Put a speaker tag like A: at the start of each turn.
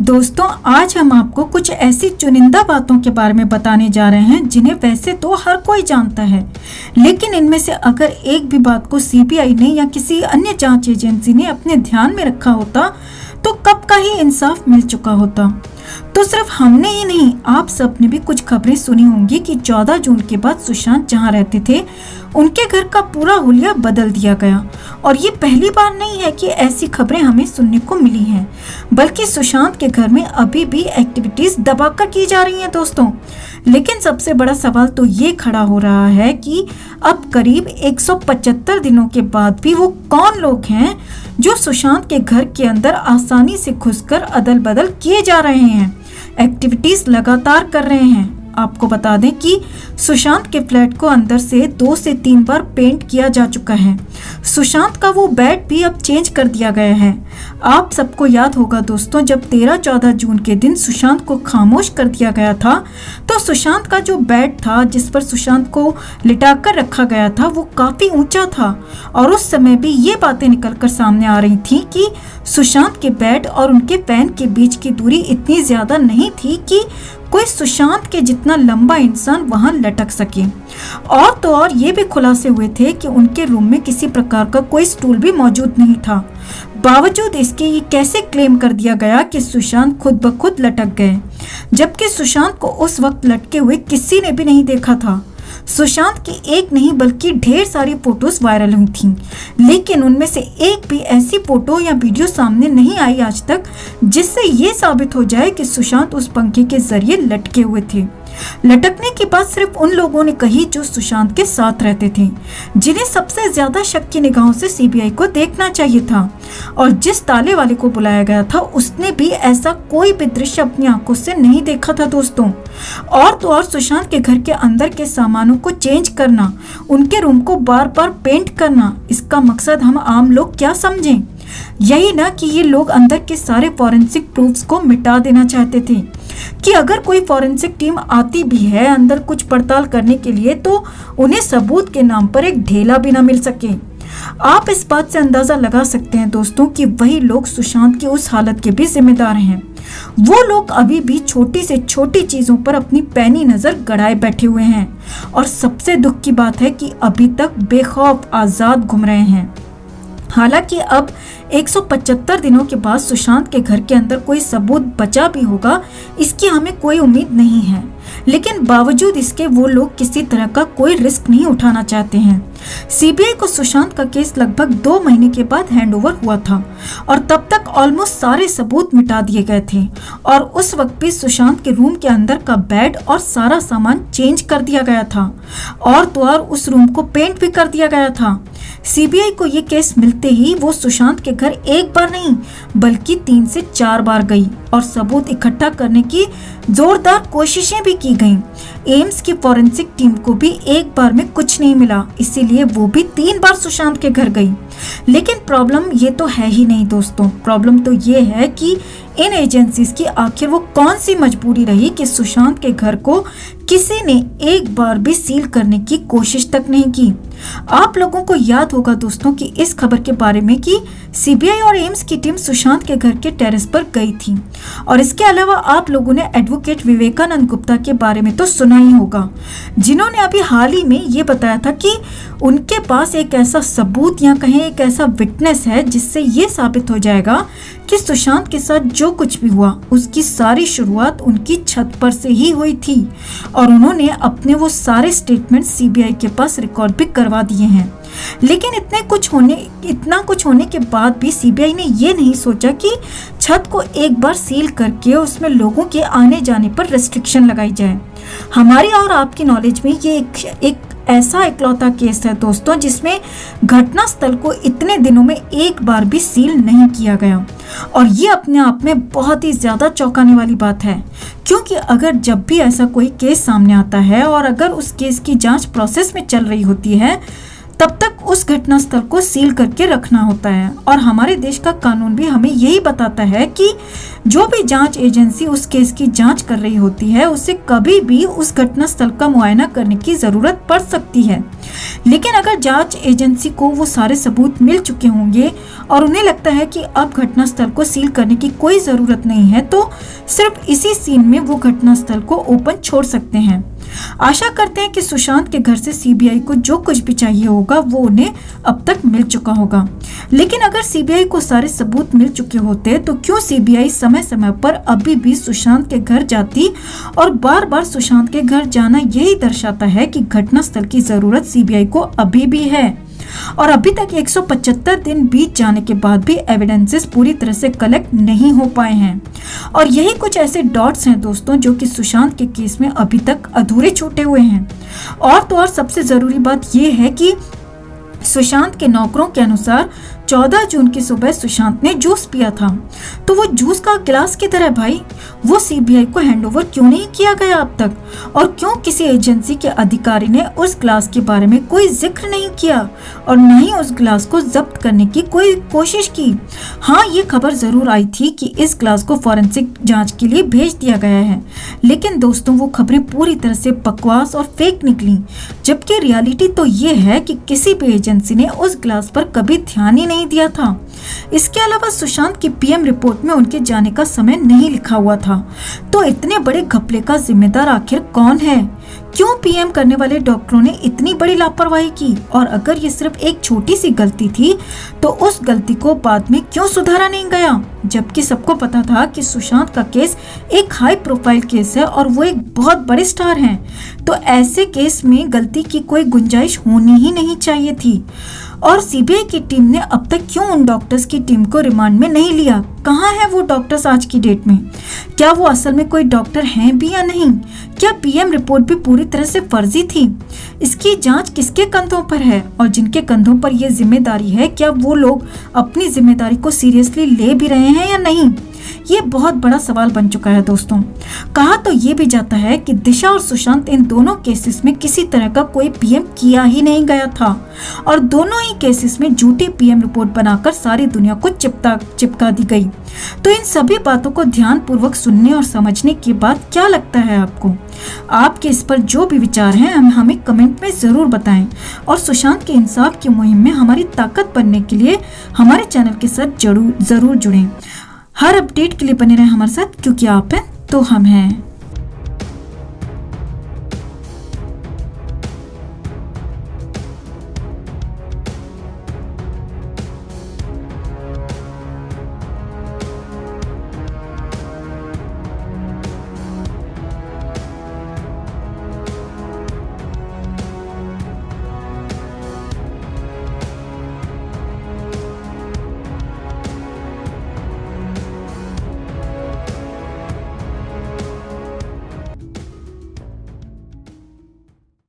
A: दोस्तों, आज हम आपको कुछ ऐसी चुनिंदा बातों के बारे में बताने जा रहे हैं जिन्हें वैसे तो हर कोई जानता है, लेकिन इनमें से अगर एक भी बात को सीबीआई ने या किसी अन्य जांच एजेंसी ने अपने ध्यान में रखा होता तो कब का ही इंसाफ मिल चुका होता। तो सिर्फ हमने ही नहीं, आप सब ने भी कुछ खबरें सुनी होंगी कि 14 जून के बाद सुशांत जहां रहते थे उनके घर का पूरा हुलिया बदल दिया गया। और ये पहली बार नहीं है कि ऐसी खबरें हमें सुनने को मिली हैं, बल्कि सुशांत के घर में अभी भी एक्टिविटीज दबाकर की जा रही हैं दोस्तों। लेकिन सबसे बड़ा सवाल तो ये खड़ा हो रहा है कि अब करीब 175 दिनों के बाद भी वो कौन लोग हैं जो सुशांत के घर के अंदर आसानी से घुसकर अदल बदल किए जा रहे हैं, एक्टिविटीज लगातार कर रहे हैं। आपको बता दें कि सुशांत के फ्लैट को अंदर से 2 से 3 बार पेंट किया जा चुका है। सुशांत का वो बेड भी अब चेंज कर दिया गया है। आप सबको याद होगा दोस्तों, जब 13-14 जून के दिन सुशांत को खामोश कर दिया गया था तो सुशांत का जो बेड था जिस पर सुशांत को लिटाकर रखा गया था वो काफी ऊंचा था। और उस समय भी ये बातें निकलकर सामने आ रही थी कि सुशांत के बेड और उनके फैन के बीच की दूरी इतनी ज्यादा नहीं थी कि कोई सुशांत के जितना लंबा इंसान वहां लटक सके। और तो और ये भी खुलासे हुए थे कि उनके रूम में किसी प्रकार का कोई स्टूल भी मौजूद नहीं था। बावजूद इसके ये कैसे क्लेम कर दिया गया कि सुशांत खुद ब खुद लटक गए, जबकि सुशांत को उस वक्त लटके हुए किसी ने भी नहीं देखा था। सुशांत की एक नहीं बल्कि ढेर सारी फोटोज वायरल हुई थीं, लेकिन उनमें से एक भी ऐसी फोटो या वीडियो सामने नहीं आई आज तक जिससे ये साबित हो जाए कि सुशांत उस पंखे के जरिए लटके हुए थे। लटकने की बात सिर्फ उन लोगों ने कही जो सुशांत के साथ रहते थे, जिन्हें सबसे ज्यादा शक की निगाहों से सीबीआई को देखना चाहिए था। और जिस ताले वाले को बुलाया गया था उसने भी ऐसा कोई भी दृश्य अपनी आंखों से नहीं देखा था दोस्तों। और तो और सुशांत के घर के अंदर के सामानों को चेंज करना, उनके रूम को बार बार पेंट करना, इसका मकसद हम आम लोग क्या समझें? यही ना कि ये लोग अंदर के सारे फॉरेंसिक प्रूफ्स को मिटा देना चाहते थे कि अगर कोई फॉरेंसिक टीम आती भी है अंदर कुछ पड़ताल करने के लिए तो उन्हें सबूत के नाम पर एक ढेला भी ना मिल सके। आप इस बात से अंदाजा लगा सकते हैं दोस्तों कि वही लोग सुशांत की उस हालत के भी जिम्मेदार हैं। वो लोग अभी भी छोटी से छोटी चीजों पर अपनी पैनी नजर गड़ाए बैठे हुए हैं और सबसे दुख की बात है कि अभी तक बेखौफ आजाद घूम रहे हैं। हालांकि अब 175 दिनों के बाद सुशांत के घर के अंदर कोई सबूत बचा भी होगा इसकी हमें कोई उम्मीद नहीं है, लेकिन बावजूद इसके वो लोग किसी तरह का कोई रिस्क नहीं उठाना चाहते हैं। सीबीआई को सुशांत का केस लगभग 2 महीने के बाद हैंडओवर हुआ था और तब तक ऑलमोस्ट सारे सबूत मिटा दिए गए थे और उस वक्त भी सुशांत के रूम के अंदर का बेड और सारा सामान चेंज कर दिया गया था और तो और उस रूम को पेंट भी कर दिया गया था। सीबीआई को ये केस मिलते ही वो सुशांत के घर एक बार नहीं बल्कि 3 से 4 बार गई और सबूत इकट्ठा करने की जोरदार कोशिशें भी की गईं। एम्स की फॉरेंसिक टीम को भी एक बार में कुछ नहीं मिला, इसीलिए वो भी 3 बार सुशांत के घर गई। लेकिन प्रॉब्लम ये तो है ही नहीं दोस्तों, प्रॉब्लम तो ये है कि इन एजेंसीज की आखिर वो कौन सी मजबूरी रही कि सुशांत के घर को किसी ने एक बार भी सील करने की कोशिश तक नहीं की। आप लोगों को याद होगा दोस्तों कि इस खबर के बारे में कि सीबीआई और एम्स की टीम सुशांत के घर के टेरेस पर गई थी। और इसके अलावा आप लोगों ने एडवोकेट विवेकानंद गुप्ता के बारे में तो सुना ही होगा, जिन्होंने अभी हाल ही में ये बताया था कि उनके पास एक ऐसा सबूत या कहें एक ऐसा विटनेस है जिससे ये साबित हो जाएगा कि सुशांत के साथ जो कुछ भी हुआ उसकी सारी शुरुआत उनकी छत पर से ही हुई थी। और उन्होंने अपने वो सारे स्टेटमेंट सीबीआई के पास रिकॉर्ड भी करवा दिए हैं। लेकिन इतना कुछ होने के बाद भी सीबीआई ने ये नहीं सोचा कि छत को एक बार सील करके उसमें लोगों के आने जाने पर रेस्ट्रिक्शन लगाई जाए। हमारी और आपकी नॉलेज में ये एक ऐसा इकलौता केस है दोस्तों जिसमें घटना स्थल को इतने दिनों में एक बार भी सील नहीं किया गया। और ये अपने आप में बहुत ही ज्यादा चौंकाने वाली बात है, क्योंकि अगर जब भी ऐसा कोई केस सामने आता है और अगर उस केस की जांच प्रोसेस में चल रही होती है तब तक उस घटना स्थल को सील करके रखना होता है। और हमारे देश का कानून भी हमें यही बताता है कि जो भी जांच एजेंसी उस केस की जांच कर रही होती है उसे कभी भी उस घटना स्थल का मुआयना करने की जरूरत पड़ सकती है। लेकिन अगर जांच एजेंसी को वो सारे सबूत मिल चुके होंगे और उन्हें लगता है कि अब घटना स्थल को सील करने की कोई जरूरत नहीं है, तो सिर्फ इसी सीन में वो घटना स्थल को ओपन छोड़ सकते हैं। आशा करते हैं कि सुशांत के घर से सीबीआई को जो कुछ भी चाहिए होगा वो उन्हें अब तक मिल चुका होगा। लेकिन अगर सीबीआई को सारे सबूत मिल चुके होते तो क्यों सीबीआई समय समय पर अभी भी सुशांत के घर जाती? और बार बार सुशांत के घर जाना यही दर्शाता है कि घटना स्थल की जरूरत सीबीआई को अभी भी है। और अभी तक 175 दिन बीत जाने के बाद भी एविडेंसेस पूरी तरह से कलेक्ट नहीं हो पाए हैं। और यही कुछ ऐसे डॉट्स हैं दोस्तों जो कि सुशांत के केस में अभी तक अधूरे छूटे हुए हैं। और तो और सबसे जरूरी बात यह है कि सुशांत के नौकरों के अनुसार 14 जून की सुबह सुशांत ने जूस पिया था। तो वो जूस का गिलास किधर है भाई? वो सीबीआई को हैंडओवर क्यों नहीं किया गया अब तक? और क्यों किसी एजेंसी के अधिकारी ने उस गिलास के बारे में कोई जिक्र नहीं किया और न ही उस गिलास को जब्त करने की कोई कोशिश की? हाँ, ये खबर जरूर आई थी कि इस गिलास को फॉरेंसिक जांच के लिए भेज दिया गया है, लेकिन दोस्तों वो खबरें पूरी तरह से बकवास और फेक निकली। जबकि रियलिटी तो ये है कि किसी भी एजेंसी ने उस गिलास पर कभी ध्यान ही नहीं दिया था। इसके अलावा सुशांत की पीएम रिपोर्ट में उनके जाने का समय नहीं लिखा हुआ था। तो इतने बड़े घपले का जिम्मेदार आखिर कौन है? क्यों पीएम करने वाले डॉक्टरों ने इतनी बड़ी लापरवाही की? और अगर ये सिर्फ एक छोटी सी गलती थी तो उस गलती को बाद में क्यों सुधारा नहीं गया? जबकि सबको पता था कि सुशांत का केस एक हाई प्रोफाइल केस है और वो एक बहुत बड़े स्टार हैं। तो ऐसे केस में गलती की कोई गुंजाइश होनी ही नहीं चाहिए थी। और सीबीआई की टीम ने अब तक क्यों उन डॉक्टर्स की टीम को रिमांड में नहीं लिया? कहाँ है वो डॉक्टर्स आज की डेट में? क्या वो असल में कोई डॉक्टर हैं भी या नहीं? क्या पीएम रिपोर्ट भी पूरी तरह से फर्जी थी? इसकी जांच किसके कंधों पर है? और जिनके कंधों पर ये जिम्मेदारी है, क्या वो लोग अपनी जिम्मेदारी को सीरियसली ले भी रहे हैं या नहीं? ये बहुत बड़ा सवाल बन चुका है दोस्तों। कहा तो ये भी जाता है कि दिशा और सुशांत इन दोनों केसेस में किसी तरह का कोई पीएम किया ही नहीं गया था और दोनों ही केसेस में झूठी पीएम रिपोर्ट बनाकर सारी दुनिया को चिपका दी गई। तो इन सभी बातों को ध्यान पूर्वक सुनने और समझने के बाद क्या लगता है आपको? आपके इस पर जो भी विचार हैं हमें कमेंट में जरूर बताएं और सुशांत के इंसाफ की मुहिम में हमारी ताकत बनने के लिए हमारे चैनल के साथ जरूर जुड़ें। हर अपडेट के लिए बने रहें हमारे साथ, क्योंकि आप हैं तो हम हैं।